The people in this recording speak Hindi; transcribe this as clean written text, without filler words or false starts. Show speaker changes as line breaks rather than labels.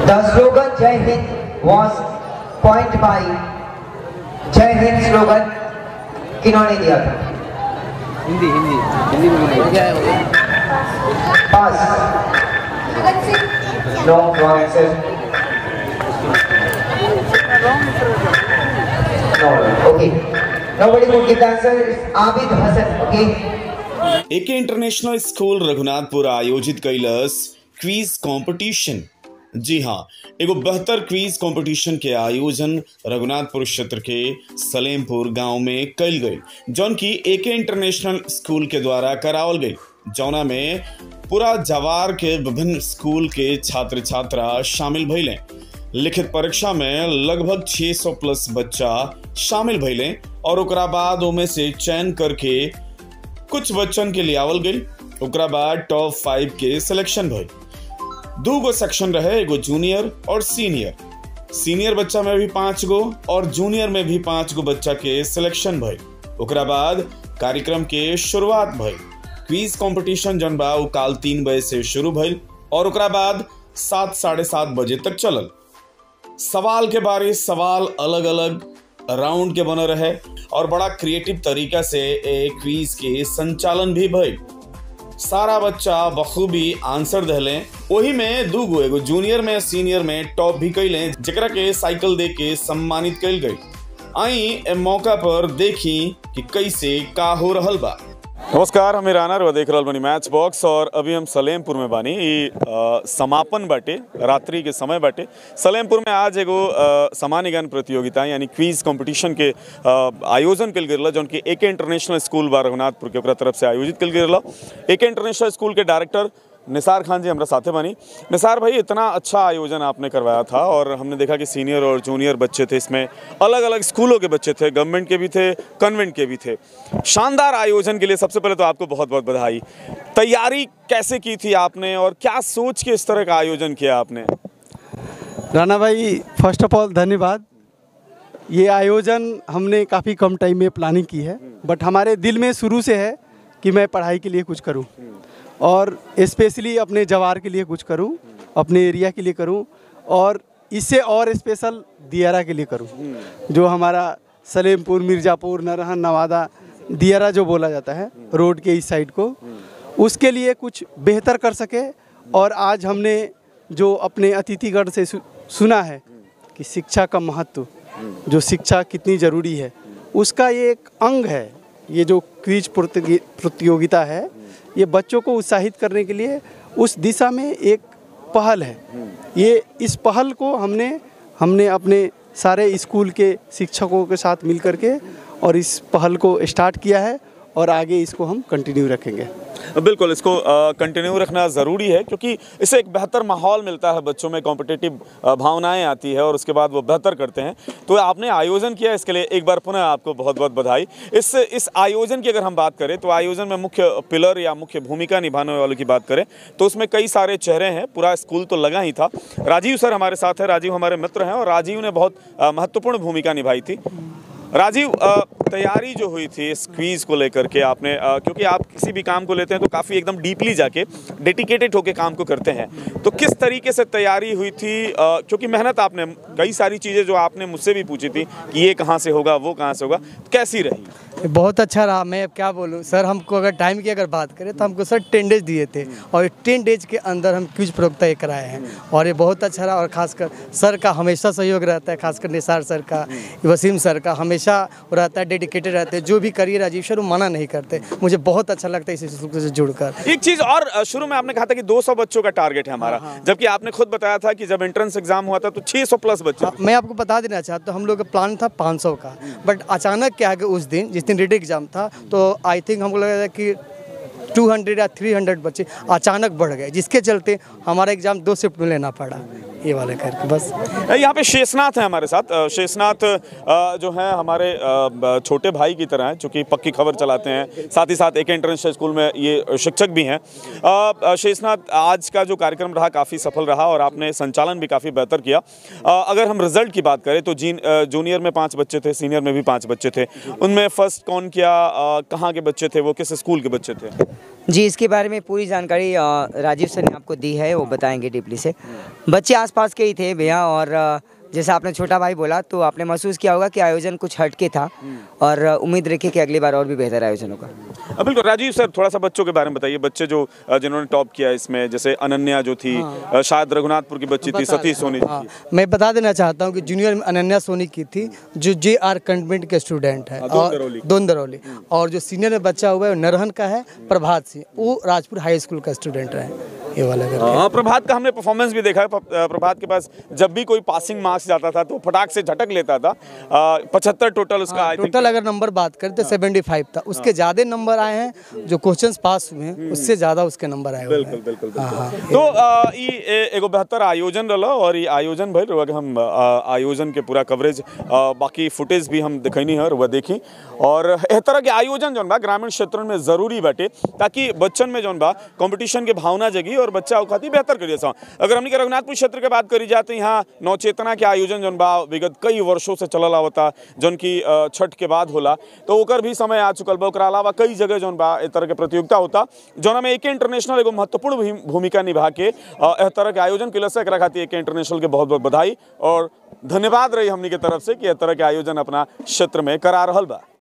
The slogan Jai Hind was coined by Jai Hind slogan किन्होंने दिया था?
हिंदी में क्या है?
Pass. No, wrong answer. No, okay. Nobody could give the answer. It's Abid Hassan. Okay.
AK international school Raghunathpur आयोजित कैलस क्विज कंपटीशन। जी हाँ, एगो बेहतर क्विज कंपटीशन के आयोजन रघुनाथपुर क्षेत्र के सलेमपुर गांव में कैल गई, जौन की एके इंटरनेशनल स्कूल के द्वारा करावल गई, जौना में पूरा जवार के विभिन्न स्कूल के छात्र छात्रा शामिल भइले। लिखित परीक्षा में लगभग 600 प्लस बच्चा शामिल भइले और ओकरा बाद ओमे से चयन करके कुछ बच्चन के लिए आवल गई। ओकरा बाद टॉप 5 के सिलेक्शन भई। 2 गो सेक्शन रहे, एगो जूनियर और सीनियर। सीनियर बच्चा में भी 5 गो और जूनियर में भी 5 गो बच्चा के सिलेक्शन भई। ओकरा बाद कार्यक्रम के शुरुआत भई। क्विज कंपटीशन जौन बा उ काल 3 बजे से शुरू भइल और ओकरा बाद 7 साढ़े 7 बजे तक चलल। सवाल के बारे सवाल अलग अलग राउंड के बने रहे और बड़ा क्रिएटिव तरीका से एक क्विज के संचालन भी भइल। सारा बच्चा बखूबी आंसर दहले। वही में 2 गो, एगो जूनियर में सीनियर में टॉप भी कैले, जेकरा के साइकिल दे के सम्मानित कैल गई। आई ए मौका पर देखी कि कैसे का हो रहल बा। नमस्कार, हमें राना रवा देख रहल बानी मैच बॉक्स और अभी हम सलेमपुर में बानी। समापन बाटे, रात्रि के समय बाटे। सलेमपुर में आज एगो सामान्य ज्ञान प्रतियोगिता यानी क्विज कंपटीशन के आयोजन कल गया, जौन की एके इंटरनेशनल स्कूल बा रघुनाथपुर के तरफ से आयोजित कल गया। एके इंटरनेशनल स्कूल के डायरेक्टर निसार खान जी हमारा साथे बनी। निसार भाई, इतना अच्छा आयोजन आपने करवाया था और हमने देखा कि सीनियर और जूनियर बच्चे थे, इसमें अलग अलग स्कूलों के बच्चे थे, गवर्नमेंट के भी थे, कन्वेंट के भी थे। शानदार आयोजन के लिए सबसे पहले तो आपको बहुत बहुत बधाई। तैयारी कैसे की थी आपने और क्या सोच के इस तरह का आयोजन किया आपने?
राना भाई, फर्स्ट ऑफ ऑल धन्यवाद। ये आयोजन हमने काफ़ी कम टाइम में प्लानिंग की है, बट हमारे दिल में शुरू से है कि मैं पढ़ाई के लिए कुछ करूं और स्पेशली अपने जवार के लिए कुछ करूं, अपने एरिया के लिए करूं और इससे और स्पेशल दियारा के लिए करूं, जो हमारा सलेमपुर, मिर्ज़ापुर, नरहन, नवादा, दियारा जो बोला जाता है रोड के इस साइड को, उसके लिए कुछ बेहतर कर सके। और आज हमने जो अपने अतिथिगण से सुना है कि शिक्षा का महत्व, जो शिक्षा कितनी ज़रूरी है, उसका ये एक अंग है। ये जो क्विज प्रतियोगिता है, ये बच्चों को उत्साहित करने के लिए उस दिशा में एक पहल है। ये इस पहल को हमने अपने सारे स्कूल के शिक्षकों के साथ मिल करके और इस पहल को स्टार्ट किया है और आगे इसको हम कंटिन्यू रखेंगे।
बिल्कुल, इसको कंटिन्यू रखना ज़रूरी है क्योंकि इससे एक बेहतर माहौल मिलता है, बच्चों में कॉम्पिटिटिव भावनाएं आती है और उसके बाद वो बेहतर करते हैं। तो आपने आयोजन किया, इसके लिए एक बार पुनः आपको बहुत बहुत बधाई। इस आयोजन की अगर हम बात करें तो आयोजन में मुख्य पिलर या मुख्य भूमिका निभाने वालों की बात करें तो उसमें कई सारे चेहरे हैं। पूरा स्कूल तो लगा ही था। राजीव सर हमारे साथ है। राजीव हमारे मित्र हैं और राजीव ने बहुत महत्वपूर्ण भूमिका निभाई थी। राजीव, तैयारी जो हुई थी इस क्विज को लेकर के आपने, क्योंकि आप किसी भी काम को लेते हैं तो काफ़ी एकदम डीपली जाके डेडिकेटेड होके काम को करते हैं, तो किस तरीके से तैयारी हुई थी? क्योंकि मेहनत आपने, कई सारी चीज़ें जो आपने मुझसे भी पूछी थी कि ये कहाँ से होगा, वो कहाँ से होगा, कैसी रही?
बहुत अच्छा रहा। मैं अब क्या बोलूँ सर, हमको अगर टाइम की अगर बात करें तो हमको सर 10 डेज दिए थे और 10 डेज के अंदर हम क्विज प्रतियोगिता कराए हैं और ये बहुत अच्छा रहा। और खासकर सर का हमेशा सहयोग रहता है, खासकर निसार सर का, वसीम सर का हमेशा रहता है, डेडिकेटेड रहते हैं। जो भी करिए राजीव सर वो मना नहीं करते। मुझे बहुत अच्छा लगता है इस स्कूल से जुड़कर।
एक चीज़ और, शुरू में आपने कहा था कि 200 बच्चों का टारगेट है हमारा, जबकि आपने खुद बताया था कि जब एंट्रेंस एग्जाम हुआ था तो 600 प्लस बच्चे।
मैं आपको बता देना चाहता हूँ, हम लोग का प्लान था 500 का, बट अचानक क्या है कि उस दिन जिस दिन रीड एग्जाम था तो आई थिंक हमको लगा था कि 200 या 300 बच्चे अचानक बढ़ गए, जिसके चलते हमारा एग्जाम 2 शिफ्ट में लेना पड़ा। ये वाले करके बस।
यहाँ पे शेषनाथ है हमारे साथ। शेषनाथ जो है हमारे छोटे भाई की तरह हैं, चूँकि पक्की खबर चलाते हैं, साथ ही साथ एक इंटरनेशनल स्कूल में ये शिक्षक भी हैं। शेषनाथ, आज का जो कार्यक्रम रहा काफ़ी सफल रहा और आपने संचालन भी काफ़ी बेहतर किया। अगर हम रिजल्ट की बात करें तो जूनियर में 5 बच्चे थे, सीनियर में भी 5 बच्चे थे। उनमें फर्स्ट कौन किया, कहाँ के बच्चे थे, वो किस स्कूल के बच्चे थे?
जी, इसके बारे में पूरी जानकारी राजीव सर ने आपको दी है, वो बताएंगे डीपली से। बच्चे आसपास के ही थे भैया, और जैसा आपने छोटा भाई बोला तो आपने महसूस किया होगा कि आयोजन कुछ हटके था, और उम्मीद रखिए कि अगली बार और भी बेहतर आयोजन होगा।
बिल्कुल राजीव सर, थोड़ा सा बच्चों के बारे में बताइए। बच्चे जो जिन्होंने टॉप किया इसमें, जैसे अनन्या जो थी, शायद रघुनाथपुर की बच्ची थी, सतीश सोनी जी थी।
मैं बता देना चाहता हूँ कि जूनियर में अनन्या सोनी की थी, जो JR कन्वेंट के स्टूडेंट है, और दोनदरौली। और जो सीनियर में बच्चा हुआ है वो नरहन का है, प्रभात सिंह, वो राजपुर हाई स्कूल का स्टूडेंट है। ये वाला
हाँ, प्रभात का हमने परफॉर्मेंस भी देखा है। प्रभात के पास जब भी कोई पासिंग मार्क्स जाता था तो फटाक से झटक लेता था। 75 टोटल उसका,
टोटल अगर नंबर बात करते 75 था, उसके ज्यादा नंबर आए हैं, जो क्वेश्चंस पास हुए हैं उससे ज्यादा उसके नंबर आए हुए हैं।
बिल्कुल बिल्कुल बिल्कुल। तो ये एगो बेहतर आयोजन रहा, और ये आयोजन भइल रहा कि हम आयोजन के पूरा कवरेज, बाकी फुटेज भी हम दिखैनी है, वह देखी। और इस तरह के आयोजन जौन बा ग्रामीण क्षेत्रों में जरूरी बाटे, ताकि बच्चन में जौन बा कंपटीशन के भावना जगी और बच्चा खातिर बेहतर करिए। अगर हमनी के रघुनाथपुर क्षेत्र के बात करी जाए तो यहाँ नवचेतना के आयोजन जौन बा विगत कई वर्षों से चलल आवता, जौन की छठ के बाद होला, तो ओकर भी समय आ चुकल बा। ओकरा अलावा कई जगह जौन बा इस तरह के प्रतियोगिता होता, जौन में AK इंटरनेशनल एगो महत्वपूर्ण भूमिका निभा के इस तरह के आयोजन के लिए एकरा खातिर AK इंटरनेशनल के बहुत बहुत बधाई और धन्यवाद रही हमनी के तरफ से कि इस तरह के आयोजन अपना क्षेत्र में करा रहल बा।